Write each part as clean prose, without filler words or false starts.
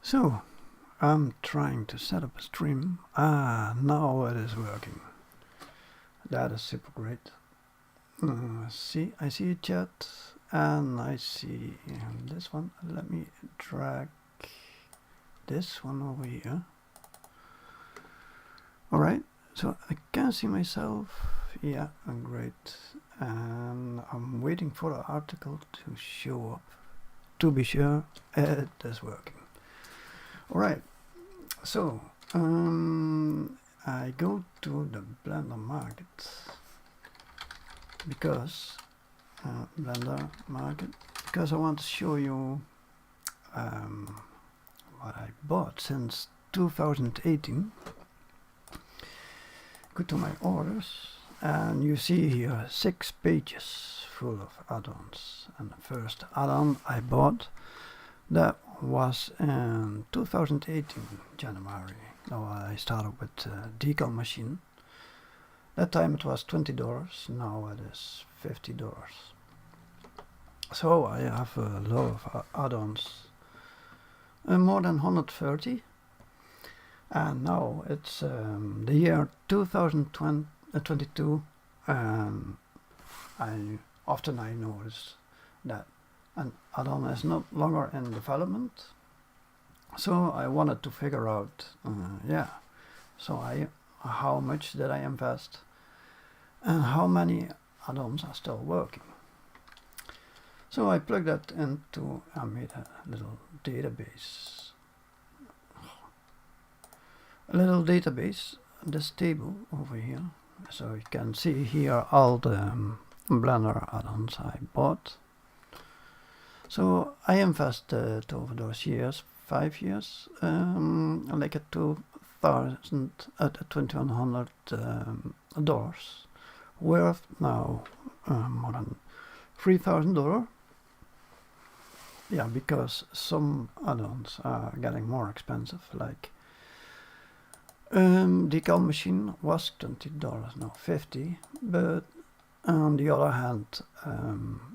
So, I'm trying to set up a stream. Now it is working. That is super great. I see a chat, and I see this one. Let me drag this one over here. Alright, so I can see myself. Yeah, great. And I'm waiting for the article to show up to be sure it is working. Alright, so I go to the Blender Market because because I want to show you what I bought since 2018. Go to my orders and you see here 6 pages full of add-ons, and the first add-on I bought, that was in 2018 January. Now I started with decal machine. That time it was $20, now it is $50. So I have a lot of add-ons, more than 130, and now it's the year 2022, and often I notice that an add-on is not longer in development, so I wanted to figure out how much did I invest and how many add-ons are still working. So I plugged that into, I made a little database, this table over here, so you can see here all the Blender add-ons I bought. So I invested over those years, 5 years, like at $2,100 worth now more than $3,000. Yeah, because some add-ons are getting more expensive, like decal machine was $20, now $50, but on the other hand,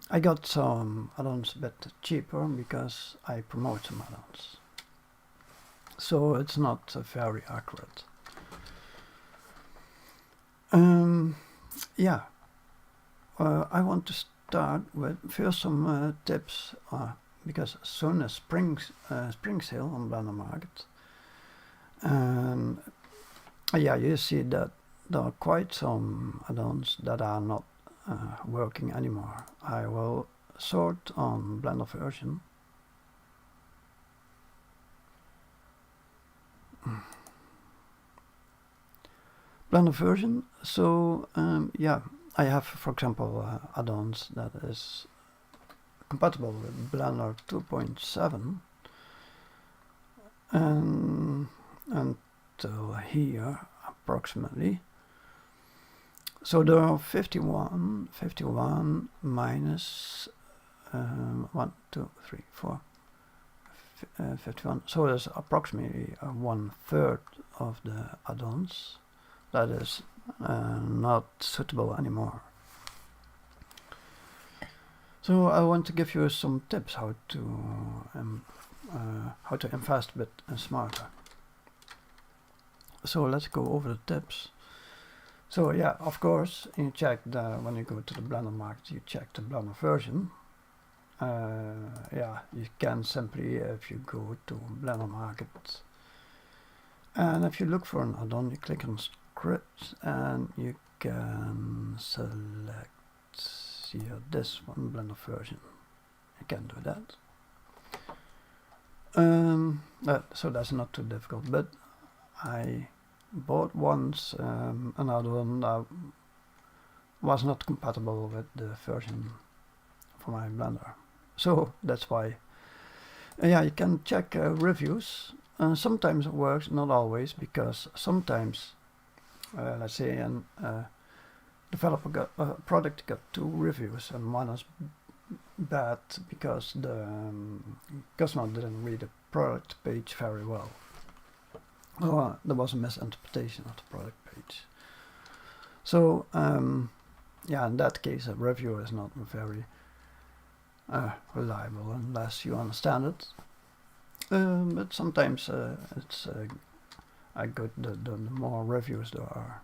I got some add-ons a bit cheaper because I promote some add-ons. So it's not very accurate. I want to start with first some tips, because soon is spring sale on Blender Market. And you see that there are quite some add-ons that are not working anymore. I will sort on Blender version. So I have, for example, add-ons that is compatible with Blender 2.7 until here approximately. So there are 51 minus 1, 2, 3, 4, 51. So there's approximately 1/3 of the add-ons that is not suitable anymore. So I want to give you some tips how to invest a bit smarter. So let's go over the tips. So yeah, of course, you check when you go to the Blender Market, you check the Blender version. You can simply, if you go to Blender Market, and if you look for an add-on, you click on Script, and you can select here this one, Blender version. You can do that. So that's not too difficult, but I bought once an add-on that was not compatible with the version for my Blender. So that's why you can check reviews. Sometimes it works, not always, because sometimes let's say a product got 2 reviews, and one is bad because the customer didn't read the product page very well. There was a misinterpretation of the product page. So in that case a review is not very reliable unless you understand it. But sometimes it's good the more reviews there are.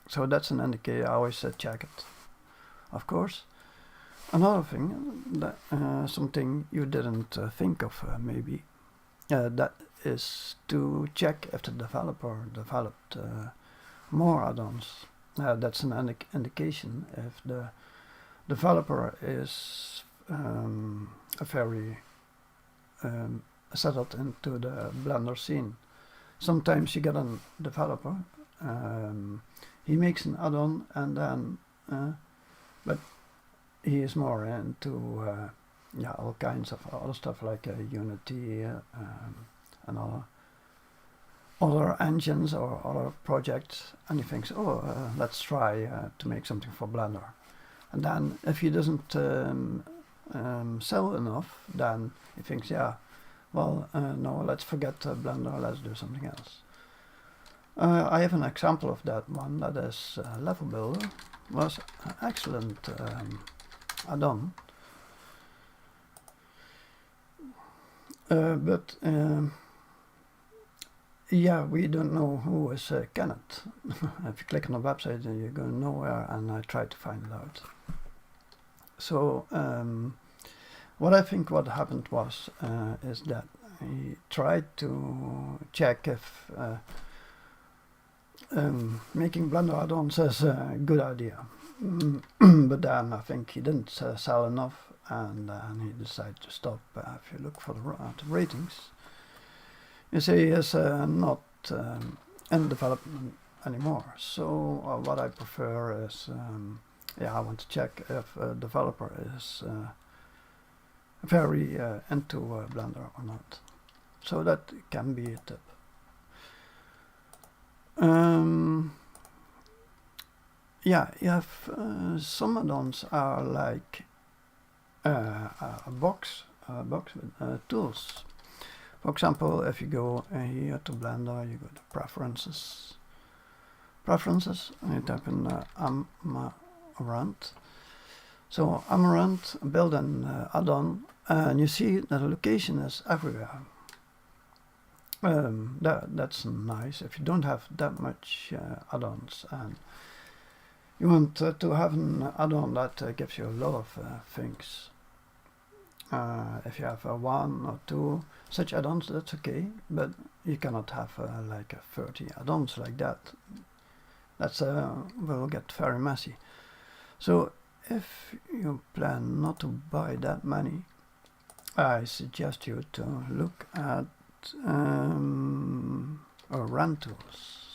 So that's an indicator. I always check it, of course. Another thing, that something you didn't think of maybe, that is to check if the developer developed more add-ons. That's an indication if the developer is very settled into the Blender scene. Sometimes you get a developer, he makes an add-on and then, but he is more into all kinds of other stuff like Unity and other engines or other projects, and he thinks, oh, let's try to make something for Blender. And then if he doesn't sell enough, then he thinks, yeah, well, no, let's forget Blender, let's do something else. I have an example of that one, that is Level Builder. Was an excellent add-on. But yeah, we don't know who is Kenneth. If you click on the website, then you go nowhere, and I try to find it out. So what I think what happened was is that he tried to check if making Blender add-ons is a good idea. But then I think he didn't sell enough, and then he decided to stop. If you look for the ratings, you see he is not in development anymore. So what I prefer is, I want to check if a developer is very into Blender or not. So that can be a tip. Yeah, you have some add-ons are like a box with tools. For example, if you go here to Blender, you go to Preferences, and you type in Amaranth. So Amaranth, build an add-on, and you see that the location is everywhere. That's nice if you don't have that much add-ons, and you want to have an add-on that gives you a lot of things. If you have one or two such add-ons, that's okay, but you cannot have like 30 add-ons like that. That's will get very messy. So if you plan not to buy that many, I suggest you to look at rentals.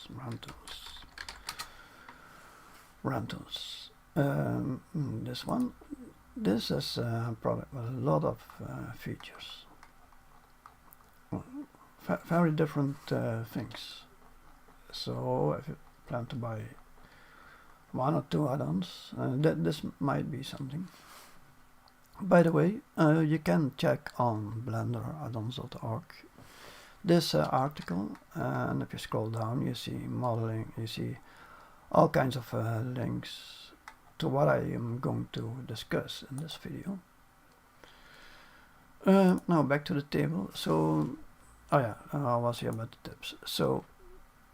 This one. This is a product with a lot of features. Very different things. So if you plan to buy one or two add-ons, this might be something. By the way, you can check on blenderaddons.org this article, and if you scroll down, you see modeling, you see all kinds of links to what I am going to discuss in this video. Now back to the table. So, I was here about the tips. So,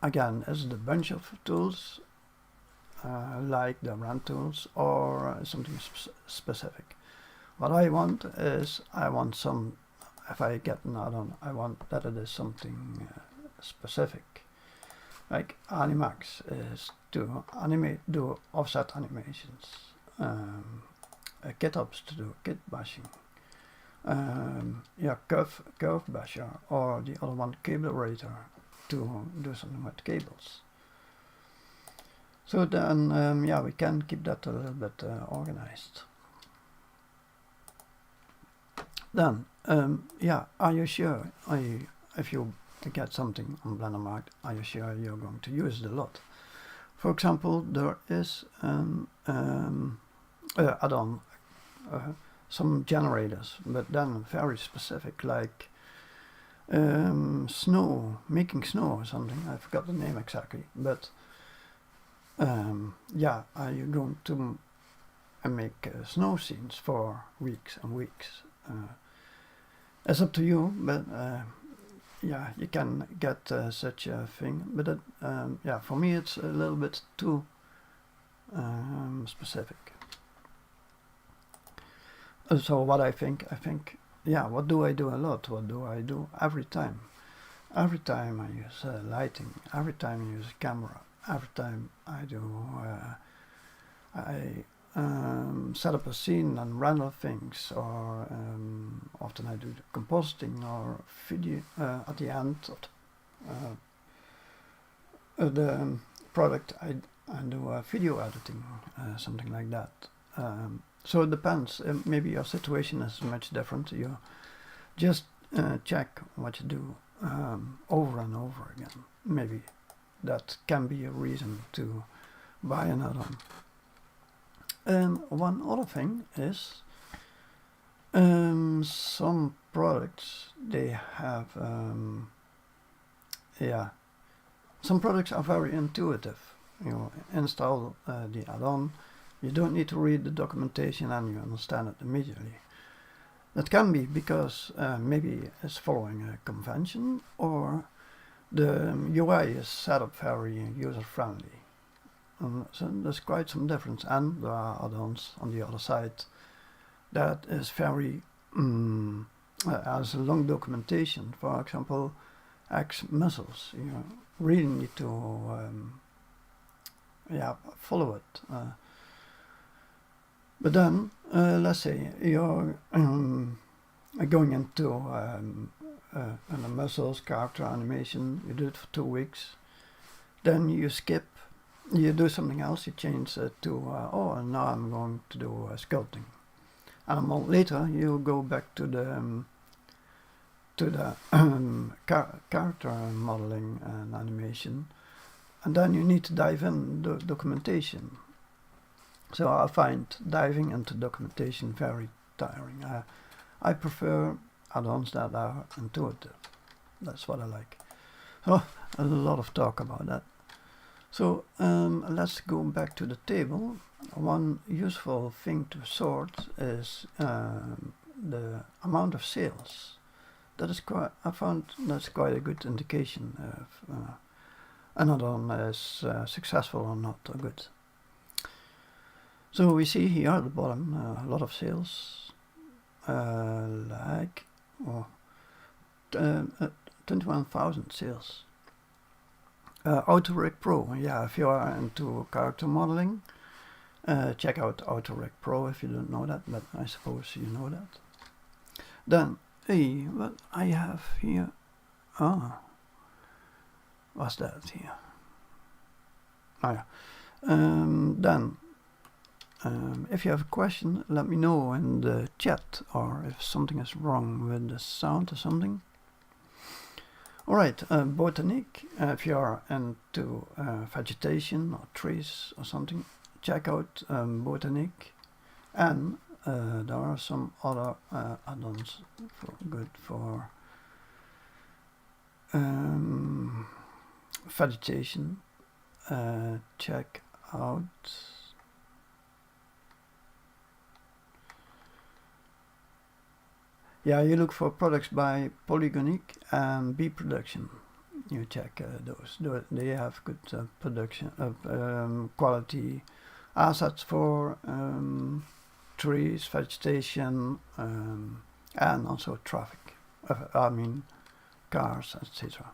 again, is it a bunch of tools like the rand tools, or something specific? What I want is, if I get an add-on, I want that it is something specific. Like Animax is to do offset animations, GitHubs to do git bashing, curve basher, or the other one, Pbr to do something with cables. So then, we can keep that a little bit organized. Then, are you sure? If you get something on Blender Market, are you sure you're going to use it a lot? For example, there is an add-on, some generators, but then very specific, like making snow or something. I forgot the name exactly, but are you going to make snow scenes for weeks and weeks? It's up to you, but yeah, you can get such a thing, but yeah, for me it's a little bit too specific. So what I think, yeah, what do I do a lot? What do I do every time? Every time I use lighting, every time I use a camera, every time I do, I set up a scene and render things, or often I do the compositing or video at the end of the product. I do video editing, something like that. So it depends. Maybe your situation is much different. You just check what you do over and over again. Maybe that can be a reason to buy an add-on. One other thing is some products, they have yeah, some products are very intuitive. You install the add-on, you don't need to read the documentation and you understand it immediately. That can be because maybe it's following a convention, or the UI is set up very user-friendly. So there's quite some difference, and there are add-ons on the other side that is very has a long documentation. For example, X missiles. You really need to yeah, follow it. But then, let's say you're going into a missiles character animation. You do it for 2 weeks, then you skip. You do something else, you change it to, oh, now I'm going to do sculpting. And a month later, you go back to the character modeling and animation, and then you need to dive in the documentation. So I find diving into documentation very tiring. I prefer add-ons that are intuitive. That's what I like. So a lot of talk about that. So let's go back to the table. One useful thing to sort is the amount of sales. That is quite. I found that's quite a good indication of an add-on is successful or not, or good. So we see here at the bottom a lot of sales, like 21,000 sales. Hdri Pro, yeah, if you are into character modeling, check out Hdri Pro if you don't know that, but I suppose you know that. Then, hey, what I have here, what's that here? Oh yeah. Then, if you have a question, let me know in the chat, or if something is wrong with the sound or something. Alright, botanic, if you are into vegetation or trees or something, check out botanic. And there are some other add-ons good for vegetation. Check out yeah, you look for products by Polygonic and Bee Production. You check those. They have good production quality assets for trees, vegetation, and also traffic. I mean cars, etc.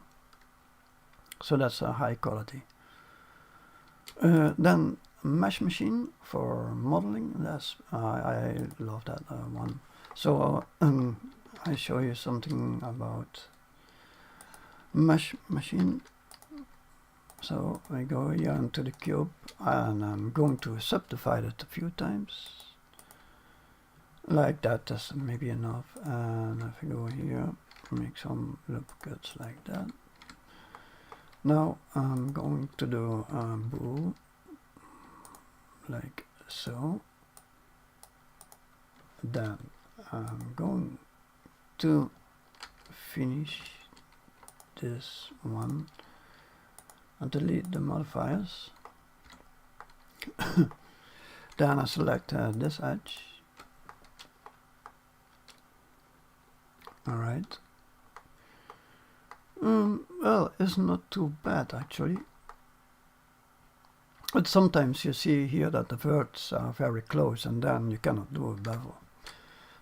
So that's a high quality. Then Mesh Machine for modeling. That's I love that one. So I show you something about Mesh Machine. So I go here into the cube and I'm going to subdivide it a few times. Like that, that's maybe enough. And if I go here, make some loop cuts like that. Now I'm going to do bool, like so. Then I'm going to finish this one and delete the modifiers. Then I select this edge. Alright. Well, it's not too bad actually. But sometimes you see here that the words are very close and then you cannot do a bevel.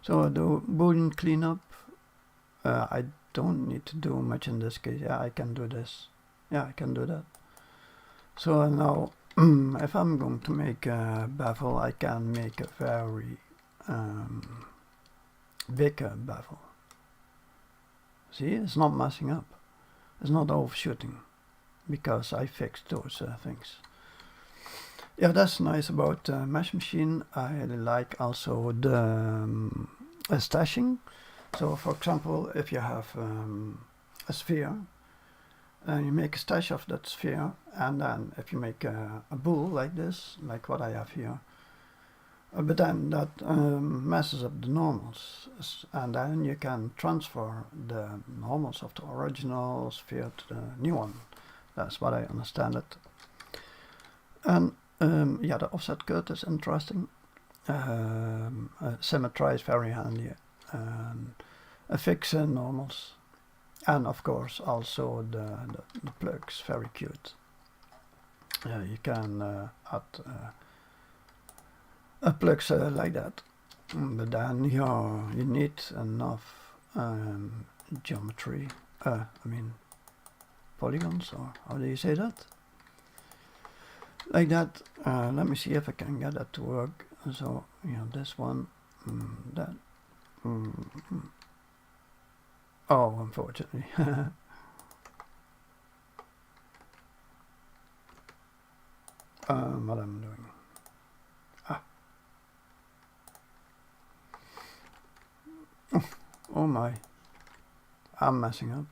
So I do Boolean cleanup. I don't need to do much in this case. Yeah, I can do this. Yeah, I can do that. So now, if I'm going to make a bevel, I can make a very big bevel. See, it's not messing up. It's not overshooting because I fixed those things. Yeah, that's nice about Mesh Machine. I like also the stashing. So for example, if you have a sphere, you make a stash of that sphere, and then if you make a bool like this, like what I have here, but then that messes up the normals, and then you can transfer the normals of the original sphere to the new one. That's what I understand it. And yeah, the offset cut is interesting. Symmetry is very handy. Fix normals, and of course also the plugs, very cute. You can add plugs like that, but then you need enough geometry, I mean polygons, or how do you say that? Like that. Let me see if I can get that to work. So this one, that. Oh, unfortunately. What I'm doing. Oh my. I'm messing up.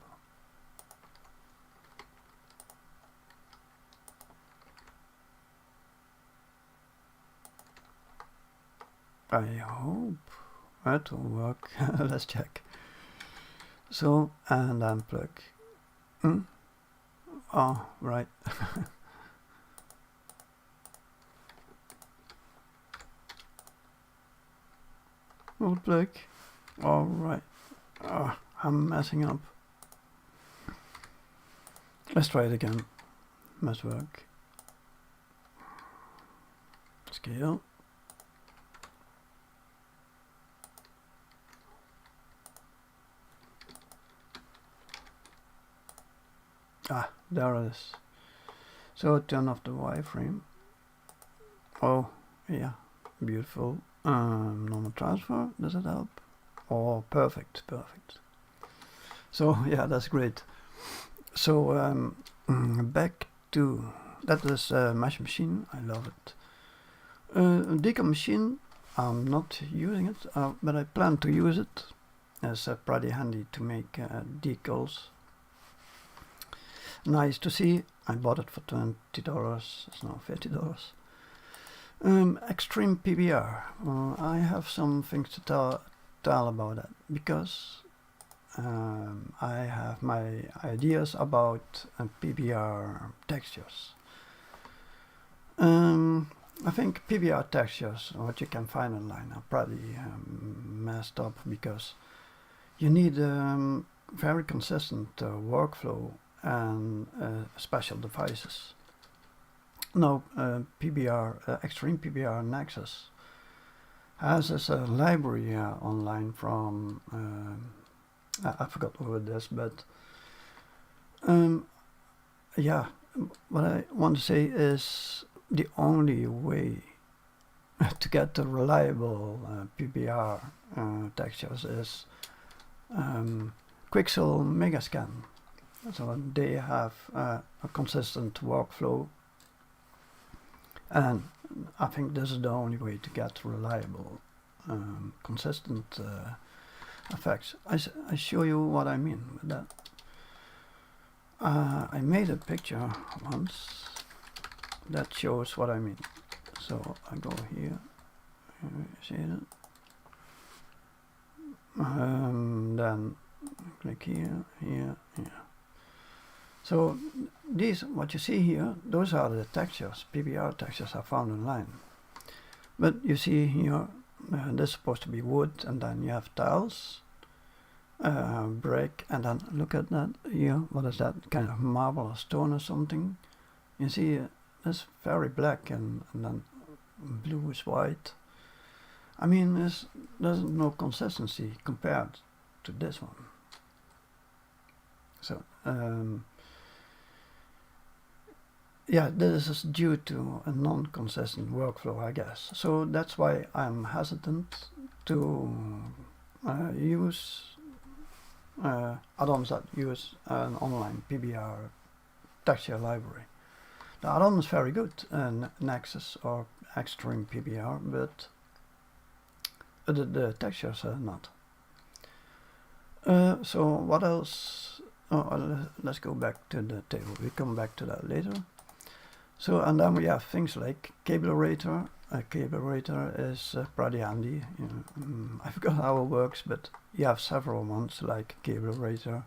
I hope that will work. Let's check. So, and unplug. Oh, right. Old plug. All right. I'm messing up. Let's try it again. Must work. Scale. There it is. So turn off the wireframe. Oh, yeah, beautiful. Normal transfer, does it help? Oh, perfect. So yeah, that's great. So back to, that is Mesh Machine, I love it. Decom Machine, I'm not using it, but I plan to use it. It's pretty handy to make decals. Nice to see. I bought it for $20. It's now $50. Extreme Pbr. I have some things to tell about that, because I have my ideas about Pbr textures. I think Pbr textures, what you can find online, are pretty messed up, because you need very consistent workflow and special devices. Now, Pbr, Extreme Pbr Nexus has this library online from, I forgot who it is, but yeah, what I want to say is the only way to get the reliable Pbr textures is Quixel Megascan. So they have a consistent workflow, and I think this is the only way to get reliable, consistent effects. I show you what I mean with that. I made a picture once that shows what I mean. So I go here, see it? Then click here, here. So these, what you see here, those are the textures. Pbr textures are found online. But you see here, this is supposed to be wood, and then you have tiles, break, and then look at that here. What is that? Kind of marble or stone or something? You see, it's very black, and then blue is white. I mean, there's no consistency compared to this one. So yeah, this is due to a non-consistent workflow, I guess. So that's why I'm hesitant to use add-ons that use an online Pbr texture library. The add-on is very good, Nexus or Extreme Pbr, but the textures are not. So what else? Oh, let's go back to the table. We come back to that later. So, and then we have things like Pbr. A Pbr is pretty handy. I forgot how it works, but you have several ones like Pbr.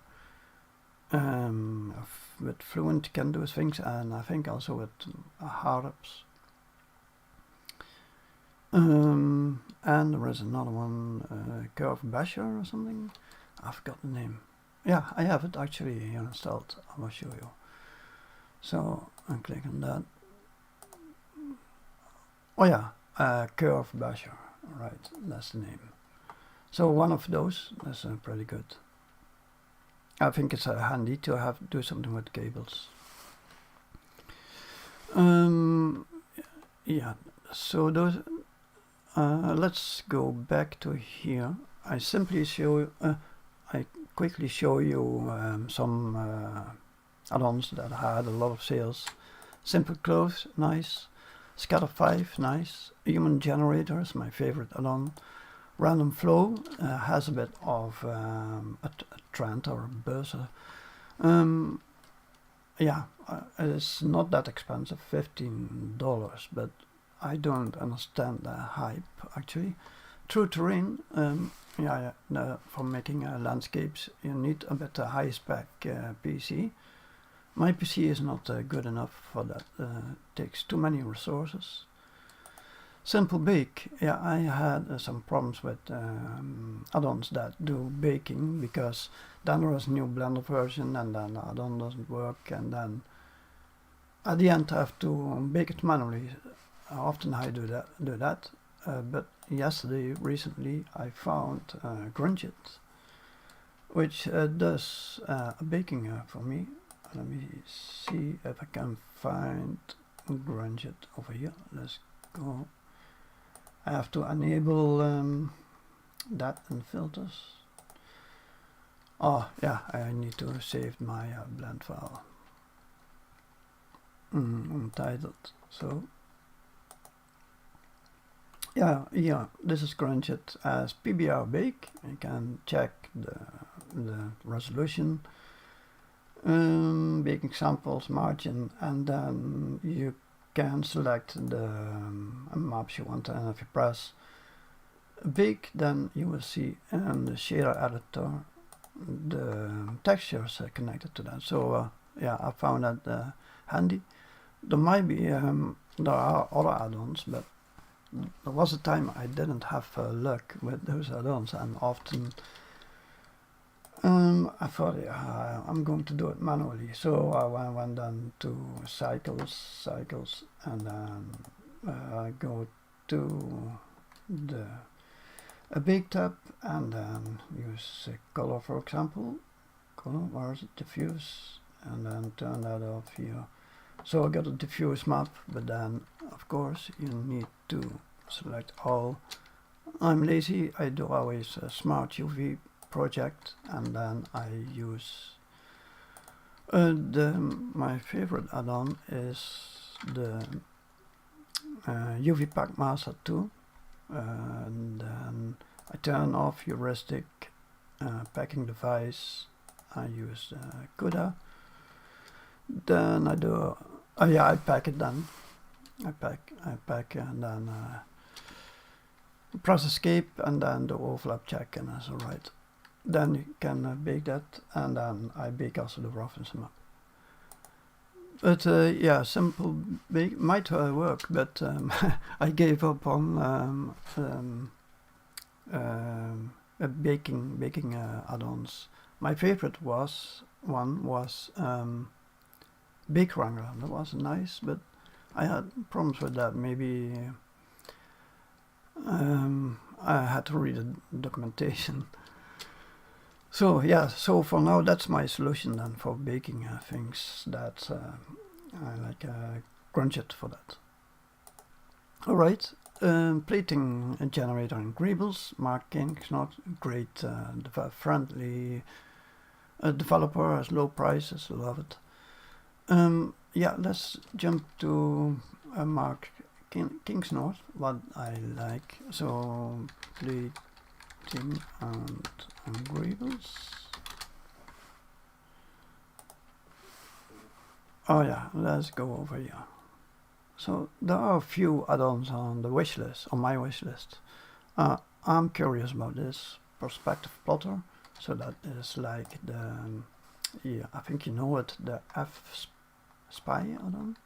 With Fluent can do things, and I think also with Hdri. And there is another one, Curve Basher or something. I forgot the name. Yeah, I have it actually here installed. I will show you. So I click on that. Oh yeah, Curve Basher. Right, that's the name. So one of those. That's pretty good. I think it's handy to do something with cables. Yeah. So those. Let's go back to here. I quickly show you some add-ons that had a lot of sales. Simple Clothes, nice. Scatter 5, nice. Human Generator is my favorite add-on. Random Flow has a bit of a trend or a buzz. Yeah, it's not that expensive, $15, but I don't understand the hype actually. True Terrain, for making landscapes you need a bit high spec PC. My PC is not good enough for that, takes too many resources. Simple Bake, yeah, I had some problems with add-ons that do baking, because then there was a new Blender version and then the add-on doesn't work, and then at the end I have to bake it manually. Often I do that, but recently I found Grunge-it, which does baking for me. Let me see if I can find Grunge-it over here. Let's go. I have to enable that in filters. Oh yeah, I need to save my blend file. Untitled. So yeah, this is Grunge-it as Pbr Bake. You can check the resolution, baking samples, margin, and then you can select the maps you want, and if you press Bake, then you will see in the shader editor the textures connected to that. So yeah, I found that handy. There might be there are other add-ons, but there was a time I didn't have luck with those add-ons, and often I thought I'm going to do it manually, so I went down to cycles, and then I go to the Bake tab, and then use color, for example. Color, where is it? Diffuse, and then turn that off here. So I got a diffuse map, but then of course you need to select all. I'm lazy, I do always a smart UV project, and then I use my favorite add-on is the UV Pack Master 2, and then I turn off heuristic packing device. I use CUDA. Then I do I pack it then. I pack and then press escape and then the overlap check, and that's alright. Then you can bake that, and then I bake also the roughness map. But yeah, simple bake might work, but I gave up on baking add-ons. My favorite one was Bake Wrangler. That was nice, but I had problems with that. Maybe I had to read the documentation. So yeah, so for now that's my solution then for baking things. That I like Crunchyt for that. Alright, plating generator in Greebles, Mark Kingsnot, great friendly developer, has low prices, love it. Yeah, let's jump to Mark Kingsnot, what I like. So plating and Greebles. Oh yeah, let's go over here. So there are a few add-ons on the wishlist, on my wishlist. I'm curious about this perspective plotter. So that is like the, yeah, I think you know it, the F-Spy add-on.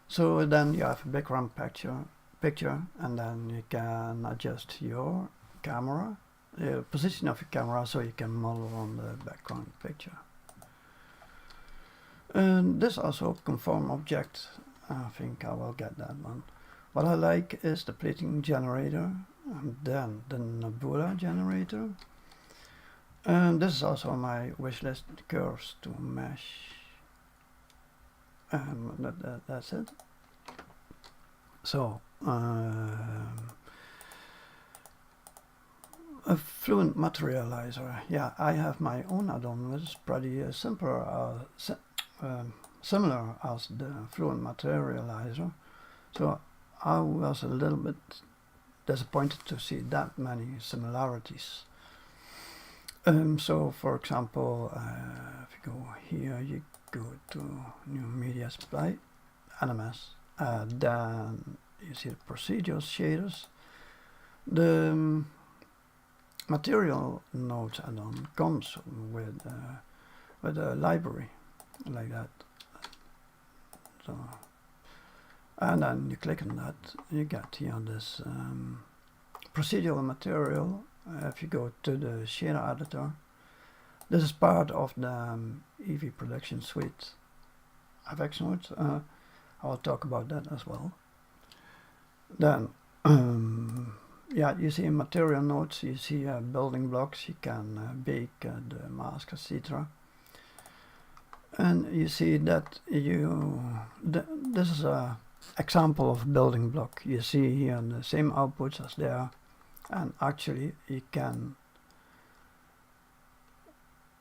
So then you have a background picture, and then you can adjust your camera, the position of your camera, so you can model on the background picture. And this also conform object. I think I will get that one. What I like is the plating generator, and then the Nebula generator. And this is also on my wishlist, curves to mesh. That's it. So a Fluent Materializer. Yeah, I have my own add-on, which is pretty similar as the Fluent Materializer. So I was a little bit disappointed to see that many similarities. So for example, if you go here, you go to New Media Supply, NMS, then you see the procedures shaders. The material nodes add-on comes with a library like that. So, and then you click on that, you get here this procedural material. If you go to the shader editor, this is part of the Eevee production suite FX nodes. I will talk about that as well. Then yeah, you see material nodes, you see building blocks, you can bake the mask, etc. And you see that this is a example of building block. You see here the same outputs as there, and actually you can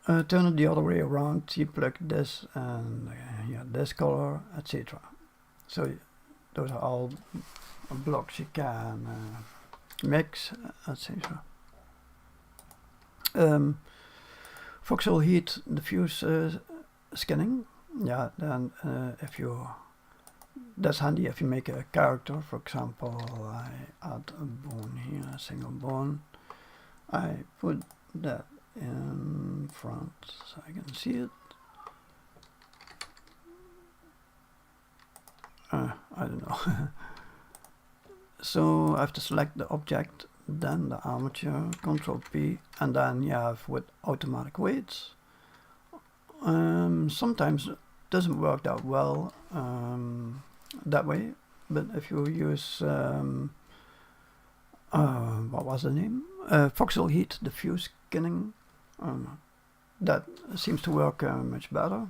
turn it the other way around. You plug this and yeah, this color, etc. So those are all blocks you can mix, etc. Voxel heat diffuse scanning. Yeah, then that's handy if you make a character. For example, I add a bone here, a single bone. I put that in front so I can see it. I don't know. So I have to select the object, then the armature, Control P, and then you have with automatic weights. Sometimes it doesn't work that well that way, but if you use what was the name? Voxel heat diffuse scanning, that seems to work much better.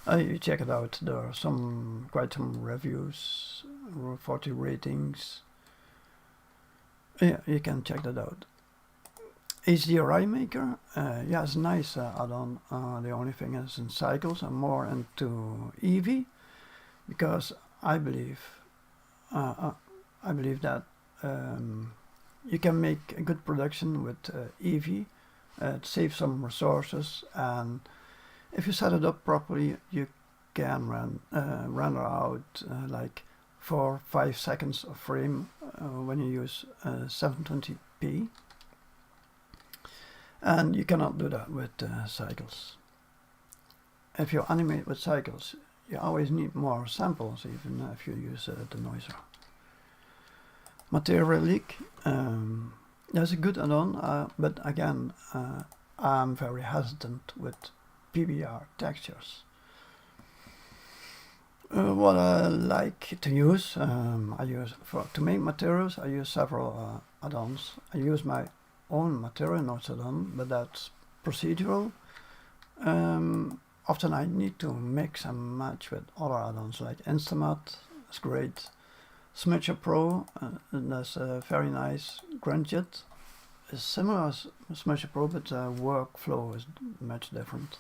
You check it out. There are quite some reviews, 40 ratings. Yeah, you can check that out. Hdri Maker, yeah, it's a nice add-on. The only thing is in cycles. I'm more into Eevee because I believe that you can make a good production with Eevee, save some resources, and if you set it up properly, you can render out like 4-5 seconds of frame when you use 720p. And you cannot do that with cycles. If you animate with cycles, you always need more samples, even if you use the noiser. Material leak, There's a good add-on, but again, I'm very hesitant with Pbr Textures. What I like to use, to make materials, I use several add-ons. I use my own material nodes add-on, but that's procedural. Often I need to mix and match with other add-ons like Instamat. It's great. Smudger Pro, that's a very nice Grandjet. It's similar as Smudger Pro, but the workflow is much different.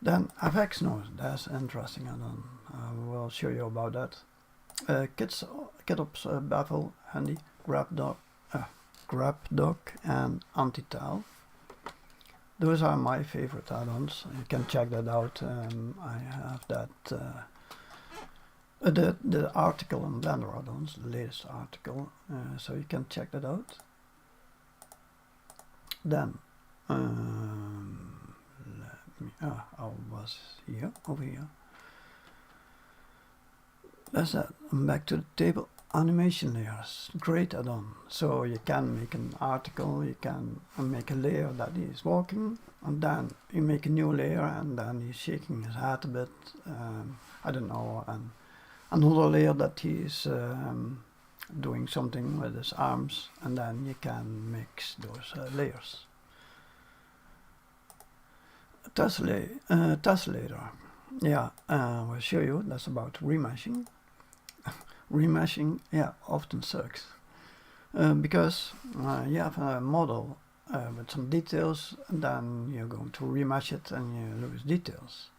Then FX nodes, that's interesting add-on. I will show you about that. Kitops Bevel, handy. GrabDoc and Untitled. Those are my favorite add-ons. You can check that out. I have that the article on Blender Addons, the latest article, so you can check that out. Then I was here, over here. That's that. I'm back to the table. Animation layers, great add-on. So you can make an article, you can make a layer that is walking, and then you make a new layer, and then he's shaking his head a bit. I don't know, and another layer that he's doing something with his arms, and then you can mix those layers. Tassel Layer, yeah, I'll show you. That's about remeshing. Remeshing, yeah, often sucks because you have a model with some details, and then you're going to remesh it and you lose details.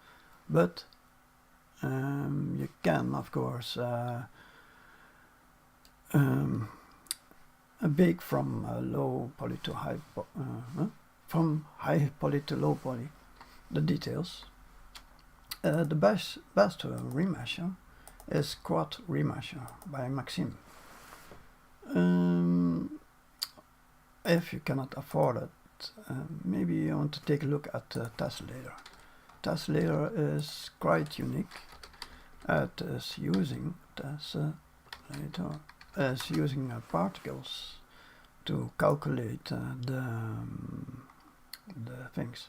But you can, of course, bake from low poly to high, from high poly to low poly, the details. The best remesher is Quad Remesher by Maxime. If you cannot afford it, maybe you want to take a look at Tassel Layer. Tassel Layer is quite unique. It is using particles to calculate the things.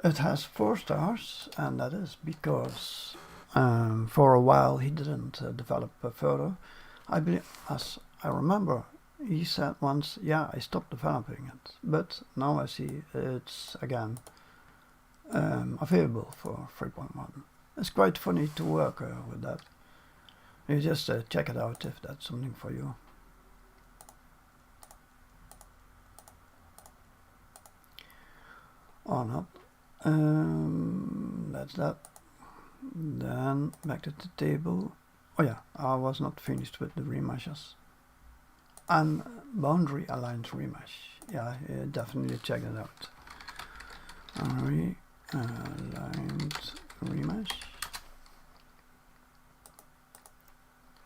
It has 4 stars, and that is because for a while he didn't develop further. I believe, as I remember, he said once, yeah, I stopped developing it, but now I see it's again available for 3.1. It's quite funny to work with that. You just check it out if that's something for you. Or not. That's that. Then back to the table. Oh yeah, I was not finished with the remeshes. And boundary aligned remesh. Yeah, definitely check it out. Boundary aligned remesh.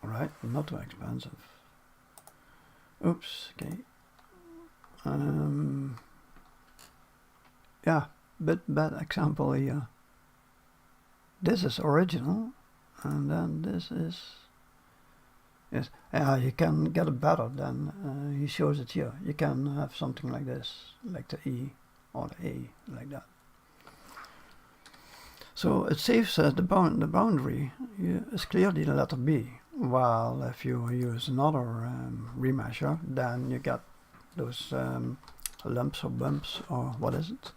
Alright, not too expensive. Oops, okay. Yeah, bad example here. This is original, and then this is, yes, you can get it better than he shows it here. You can have something like this, like the E or the A, like that. So it saves the boundary is clearly the letter B, while if you use another remesher, then you get those lumps or bumps, or what is it?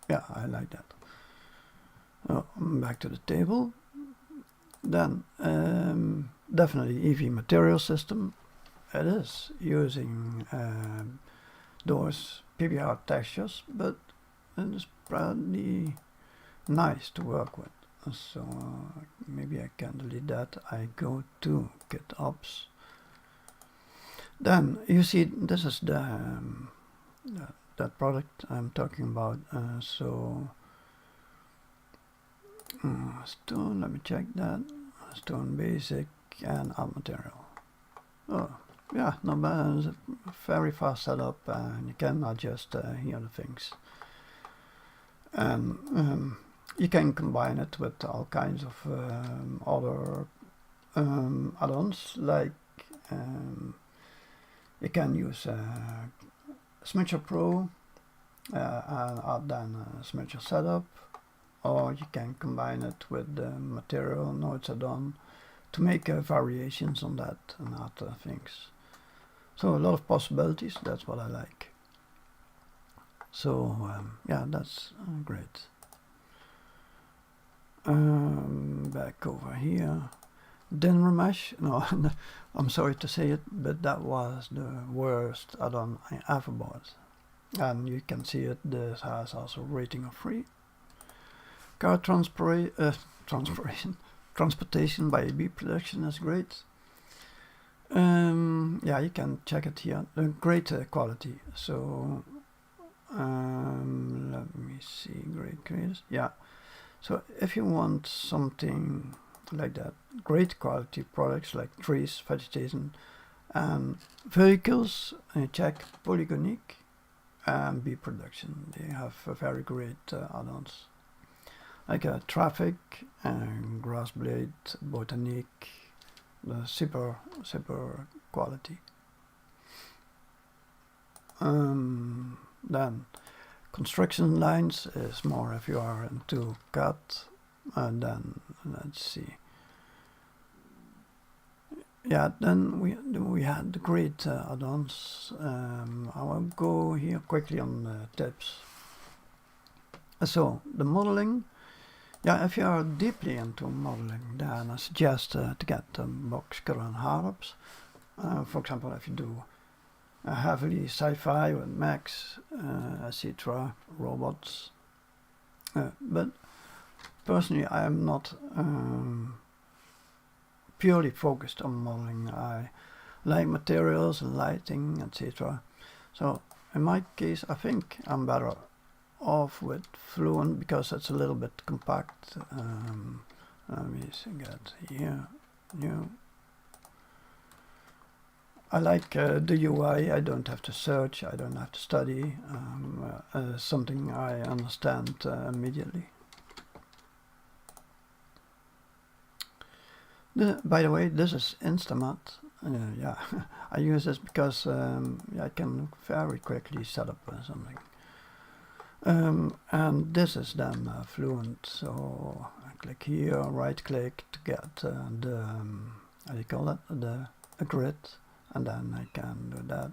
Yeah, I like that. Oh, back to the table. Then definitely EV material system. It is using those Pbr Textures, but it is pretty nice to work with. So maybe I can delete that. I go to GitOps. Then you see this is that product I'm talking about. Stone, let me check that. Stone Basic and Add Material. Oh, yeah, not bad. It's a very fast setup, and you can adjust here the things. And you can combine it with all kinds of other add-ons like you can use Smudger Pro and add then a Smudger setup, or you can combine it with the material nodes add-on to make variations on that and other things. So a lot of possibilities, that's what I like. So yeah, that's great. Back over here. Then Remesh, no, I'm sorry to say it, but that was the worst add-on I ever bought. And you can see it, this has also rating of 3. Car transportation by AB production is great. Yeah, you can check it here. Great quality. So let me see, great creators. Yeah. So if you want something like that, great quality products like trees, vegetation, and vehicles, check Polygonique and B Production. They have very great add-ons. Like traffic and grass blade, botanique, the super quality. Then construction lines is more if you are into CAD, and then let's see. Yeah, then we had great add-ons. I will go here quickly on the tips. So the modeling. Yeah, if you are deeply into modeling, then I suggest to get Boxcar and Harps. For example, if you do heavily sci-fi with mechs, etc., robots. But personally, I am not purely focused on modeling. I like materials and lighting, etc. So in my case, I think I'm better off with Fluent because it's a little bit compact. Let me get here. New. I like the UI. I don't have to search. I don't have to study. Something I understand immediately. By the way, this is Instamat. Yeah, I use this because I can very quickly set up something. And this is then Fluent, so I click here, right click to get the, how do you call it, a grid, and then I can do that,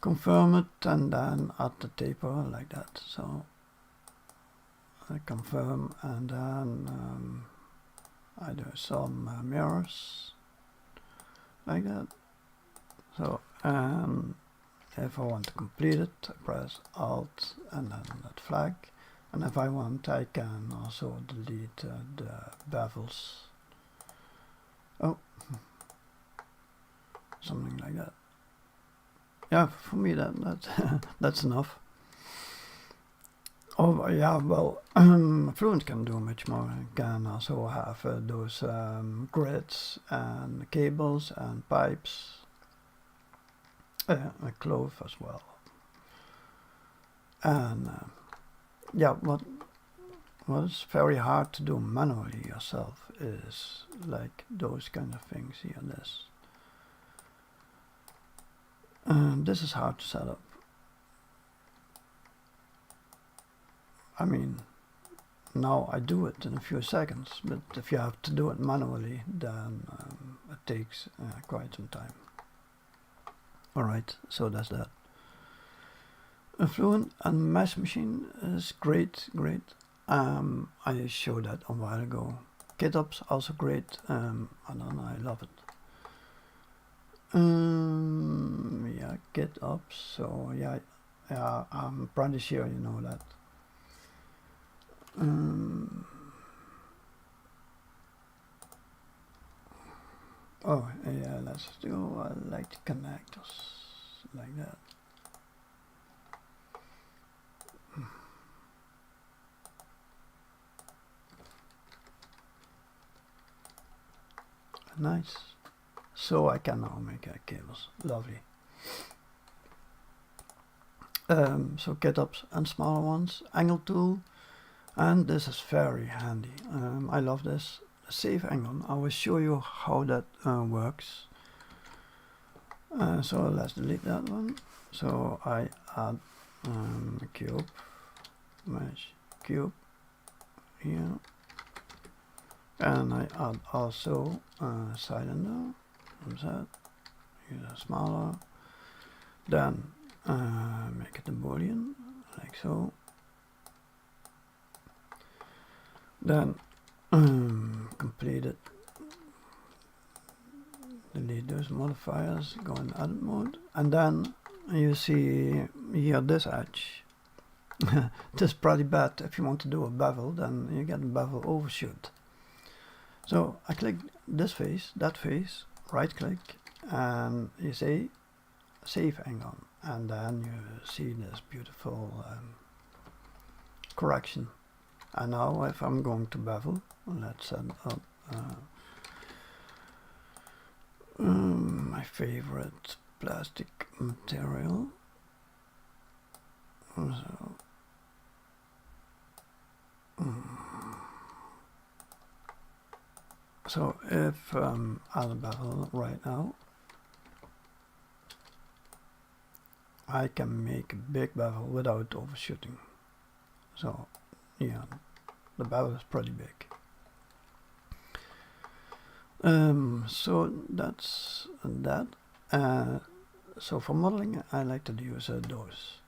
confirm it, and then add the taper like that. So I confirm, and then I do some mirrors like that. So if I want to complete it, I press Alt and then that flag. And if I want, I can also delete the bevels. Oh, something like that. Yeah, for me that's enough. Oh yeah, well, Fluent can do much more. It can also have those grids and cables and pipes. A clove as well. And yeah, what is very hard to do manually yourself is like those kind of things here. This is hard to set up. I mean, now I do it in a few seconds, but if you have to do it manually, then it takes quite some time. Alright, so that's that. Fluent and Mesh Machine is great. I showed that a while ago. GitOps also great. I love it. Yeah, GitOps. So yeah, I'm pretty sure you know that. Oh yeah, let's do. I like the connectors like that. Nice. So I can now make cables. Lovely. So GitOps and smaller ones. Angle tool, and this is very handy. I love this. save angle. I will show you how that works. So let's delete that one. So I add cube, mesh cube here, and I add also cylinder. That is smaller. Then make it a boolean like so. Then complete it. Delete those modifiers, go in edit mode, and then you see here this edge. This is pretty bad. If you want to do a bevel, then you get a bevel overshoot. So I click this face, that face, right click, and you say save angle, and then you see this beautiful correction. And now if I'm going to bevel, let's set up my favorite plastic material. So if I'll bevel right now, I can make a big bevel without overshooting. So yeah, the bevel is pretty big. So that's that. So for modeling, I like to use those.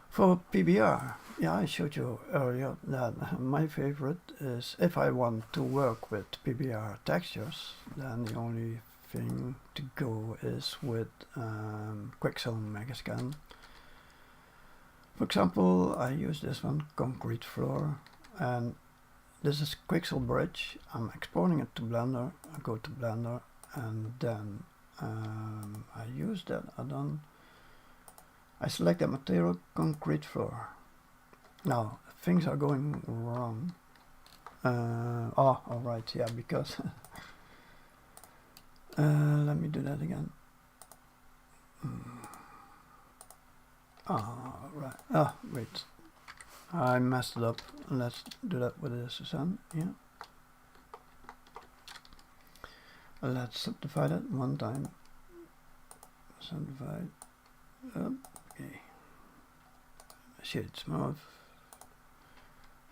For Pbr, yeah, I showed you earlier that my favorite is, if I want to work with Pbr Textures, then the only thing to go is with Quixel Megascan. For example, I use this one, concrete floor, and this is Quixel bridge. I'm exporting it to Blender. I go to Blender, and then I use that add-on. I select the material, concrete floor. Now things are going wrong. Oh, alright, yeah, because let me do that again. Right. Ah, wait. I messed it up. Let's do that with this Susan. Yeah. Let's subdivide it one time. Subdivide. Okay. Shade smooth.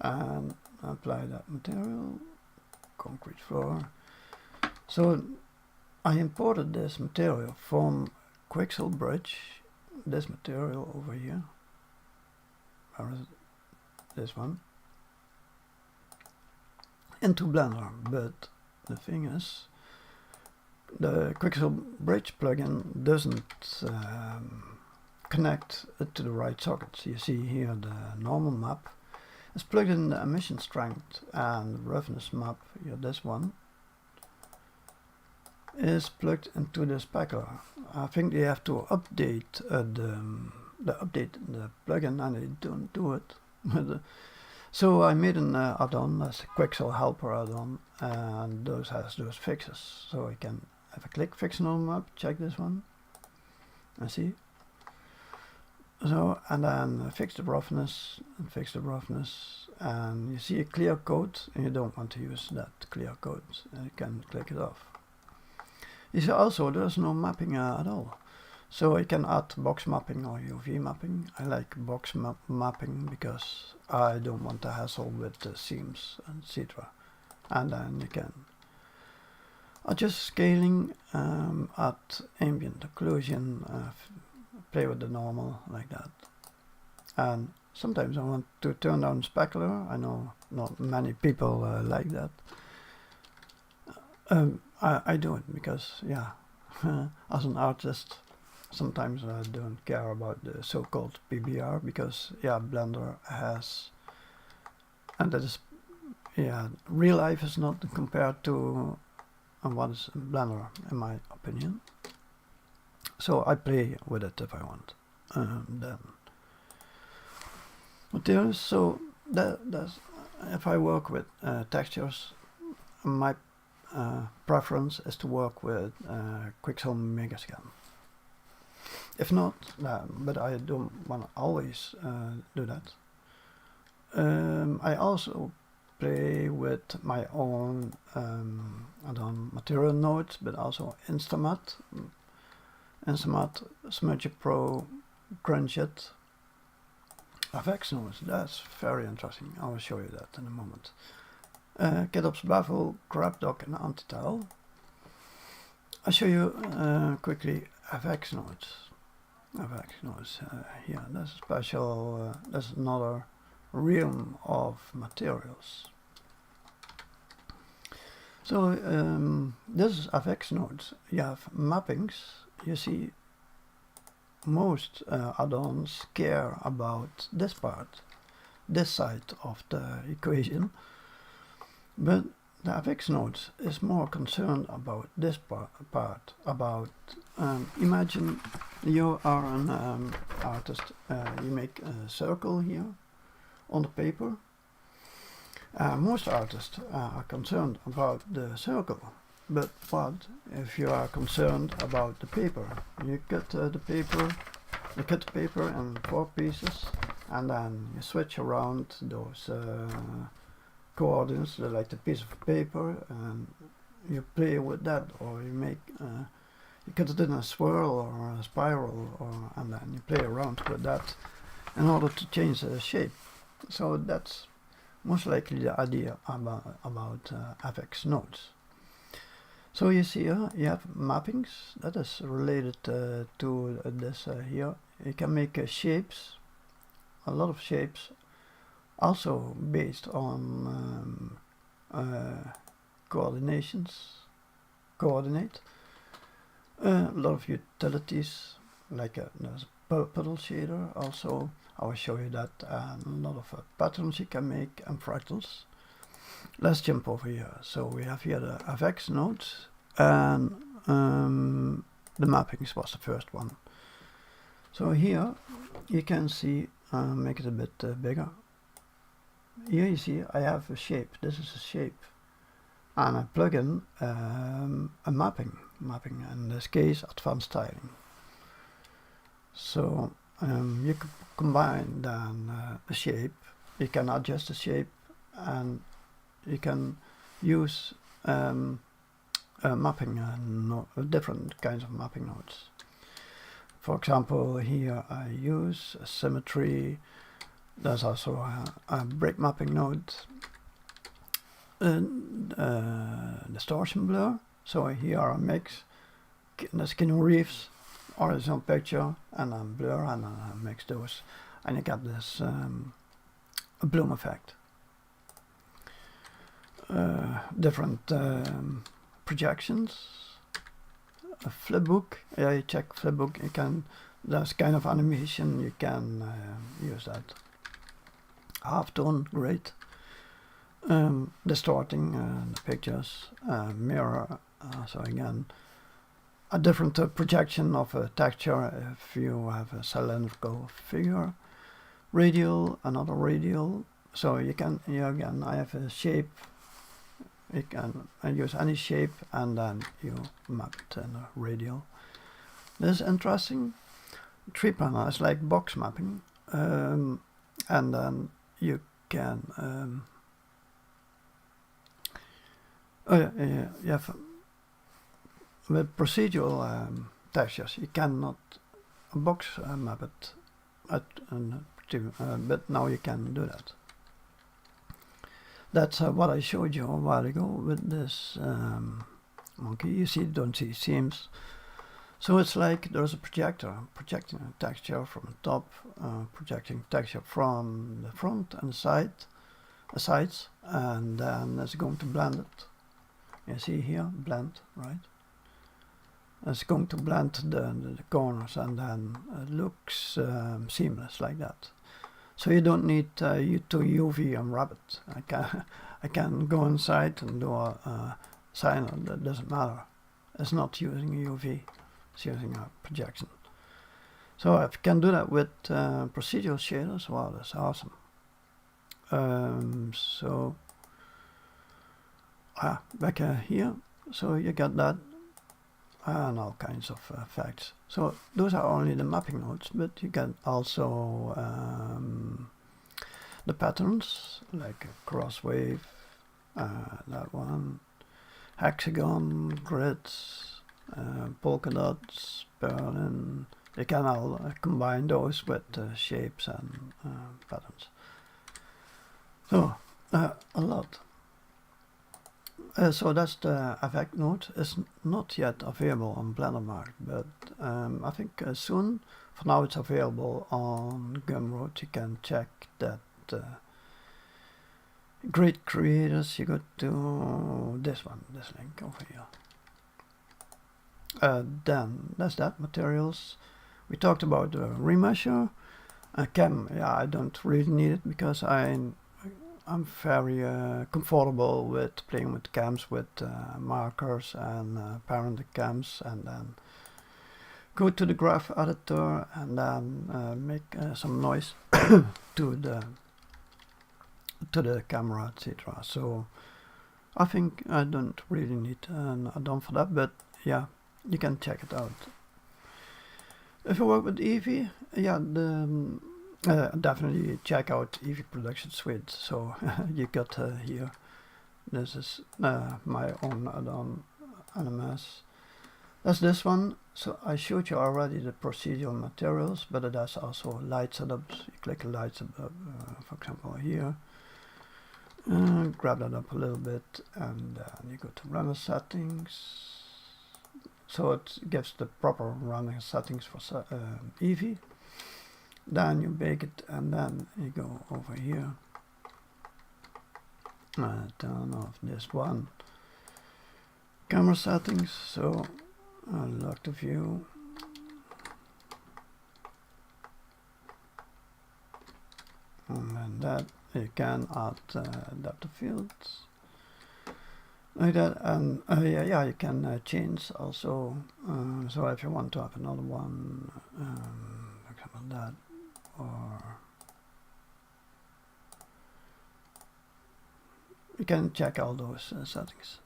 And apply that material. Concrete floor. So I imported this material from Quixel bridge. This material over here. Where is it? This one. Into Blender. But the thing is, the Quixel bridge plugin doesn't connect it to the right sockets. You see here the normal map is plugged in the emission strength, and the roughness map, here this one, is plugged into the specular. I think they have to update the plugin, and they don't do it. So I made an add-on, as a Quixel helper add-on, and those has those fixes. So I can, if I click fix on the map, check this one, and see. So, and then fix the roughness, and fix the roughness, and you see a clear code, and you don't want to use that clear code, and you can click it off. You see also there's no mapping at all. So I can add box mapping or UV mapping. I like box mapping because I don't want to hassle with the seams, etc. And then you can adjust scaling, add ambient occlusion, play with the normal like that. And sometimes I want to turn down specular. I know not many people like that. I do it because, yeah, as an artist, sometimes I don't care about the so-called Pbr, because, yeah, Blender has, and that is, yeah, real life is not compared to what is Blender, in my opinion. So I play with it if I want. Then materials. So that's if I work with textures, my preference is to work with Quixel Megascan. If not, but I don't want to always do that. I also play with my own add-on material nodes, but also Instamat, Smudge Pro, Crunchit, FX nodes. That's very interesting. I will show you that in a moment. Kitop's Baffle, GrabDoc, and Untitled. I'll show you quickly FX nodes. FX nodes here. That's special. That's another realm of materials. So this is FX nodes. You have mappings. You see, most add-ons care about this part, this side of the equation, but the FX nodes is more concerned about this part, about imagine you are an artist, you make a circle here on the paper. Most artists are concerned about the circle, but what if you are concerned about the paper? You cut the paper in 4 pieces, and then you switch around those coordinates, like the piece of paper, and you play with that, or you make you cut it in a swirl or a spiral, and then you play around with that in order to change the shape. So that's most likely the idea about FX nodes. So you see here you have mappings that is related to this here. You can make shapes, a lot of shapes, also based on coordinate. A lot of utilities, like there's a puddle shader also. I will show you that, and a lot of patterns you can make, and fractals. Let's jump over here. So we have here the FX nodes, and the mappings was the first one. So here you can see, make it a bit bigger. Here you see I have a shape. This is a shape, and I plug in a mapping, in this case advanced styling. So you can combine then a shape, you can adjust the shape, and you can use mapping different kinds of mapping nodes. For example, here I use symmetry. There's also a break mapping node, distortion blur. So here I mix the skin reefs, horizontal picture, and then blur, and then I mix those, and you get this bloom effect. Different projections. A flipbook, yeah, you check flipbook, you can, there's kind of animation, you can use that. Halftone, great. Distorting the pictures, mirror, so again, a different projection of a texture if you have a cylindrical figure. Radial, another radial, so you can, here again, I have a shape. You can use any shape, and then you map it in a radial. This is interesting. Tree planner is like box mapping, and then you can you have with procedural textures you cannot box map it but now you can do that. That's what I showed you a while ago with this monkey. You see, don't see seams. So it's like there's a projector projecting a texture from the top, projecting texture from the front and the sides, and then it's going to blend it. You see here, blend, right? It's going to blend the corners, and then it looks seamless like that. So you don't need to UV unwrap it. I can go inside and do a sign. That doesn't matter. It's not using UV. It's using a projection. So if you can do that with procedural shaders, wow, that's awesome. So back here. So you got that. And all kinds of effects. So those are only the mapping nodes, but you can also the patterns, like a cross wave, that one, hexagon, grids, polka dots, Berlin. You can all combine those with shapes and patterns. So a lot. So that's the effect node. It's not yet available on Blender Market, but I think soon. For now, it's available on Gumroad. You can check that. Great creators. You go to this one, this link over here. Then that's that. Materials. We talked about the remesher. Cam. Yeah, I don't really need it because I'm very comfortable with playing with cams with markers and parent cams, and then go to the graph editor and then make some noise to the camera, etc. So I think I don't really need an add-on for that, but yeah, you can check it out. If you work with Eevee, yeah, definitely check out Eevee Production Suite. So you got here, this is my own add-on NMS. That's this one. So I showed you already the procedural materials, but it has also light setups. You click light setup, for example here, grab that up a little bit, and you go to render settings. So it gives the proper running settings for Eevee. Then you bake it, and then you go over here, turn off this one, camera settings. So unlock the view, and then that you can add adaptive fields like that, and yeah, you can change also. So if you want to have another one, for example that, or you can check all those settings.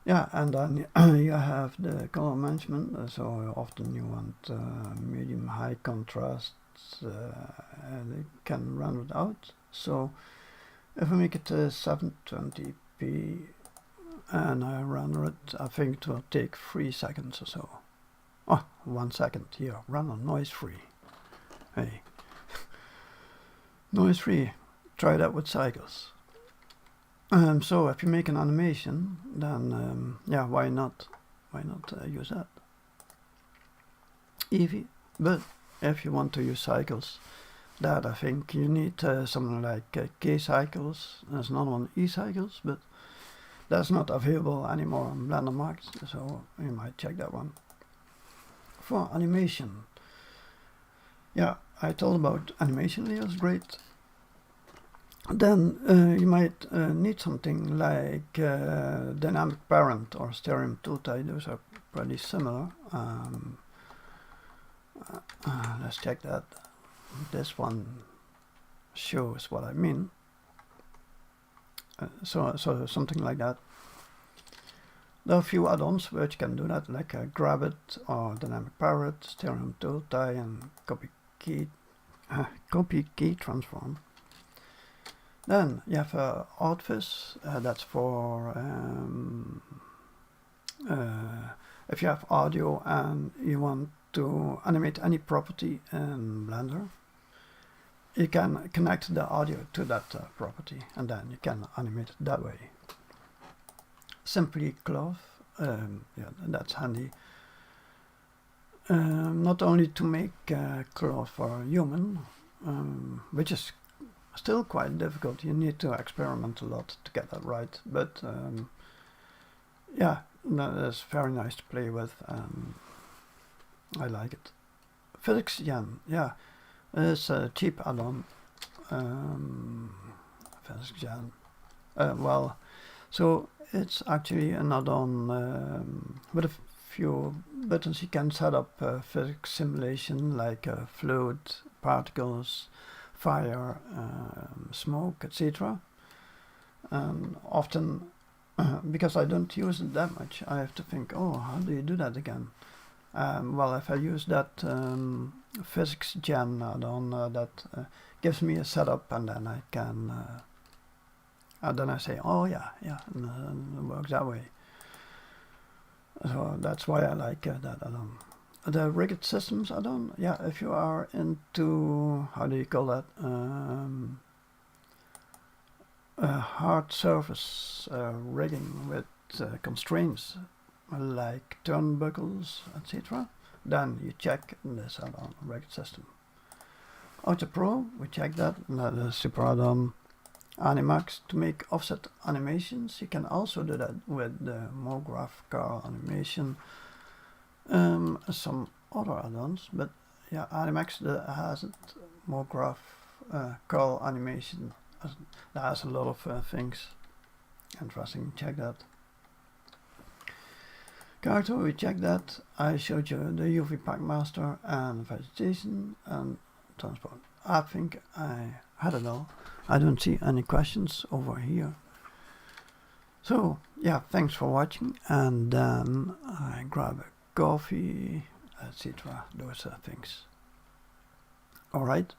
Yeah, and then you have the color management. So often you want medium high contrast, and you can run it out. So if I make it 720p and I render it, I think it will take 3 seconds or so. Oh, 1 second here. Render noise free. Hey. Noise free. Try that with cycles. So if you make an animation, then yeah, why not use that? Eevee. But if you want to use cycles, that I think you need something like K cycles. There's another one, E cycles, but that's not available anymore on Blender Market, so you might check that one. For animation, yeah, I told about animation layers, great. Then you might need something like dynamic parent or stereom tooltip. Those are pretty similar. Let's check that. This one shows what I mean. So something like that. There are a few add-ons which can do that, like grab it or dynamic parent, stereom tooltip, and copy key transform. Then you have Artvis, that's for if you have audio and you want to animate any property in Blender, you can connect the audio to that property, and then you can animate it that way. Simply cloth, yeah, that's handy. Not only to make cloth for human, which is still quite difficult. You need to experiment a lot to get that right, but yeah, that's very nice to play with. I like it. Physics Gen, yeah, it's a cheap add-on. Physics Gen, well, so it's actually an add-on with a few buttons. You can set up physics simulation like fluid, particles, fire, smoke, etc. Often because I don't use it that much, I have to think, oh, how do you do that again? Well, if I use that physics gen add-on, that gives me a setup, and then I can, and then I say, oh yeah, and it works that way. So that's why I like that add-on. The rigged systems add-on, yeah, if you are into, how do you call that, hard surface rigging with constraints like turnbuckles, etc., then you check this add-on, rigged system. Auto Pro, we check that, and the super add-on. Animax to make offset animations. You can also do that with the MoGraph curl animation, some other add-ons, but yeah, Animax has it. MoGraph curl animation that has a lot of things interesting. Check that. Character, we check that. I showed you the UV Packmaster and vegetation and transport. I think I had it all. I don't see any questions over here. So yeah, thanks for watching, and then I grab a coffee, etc. Those things. Alright.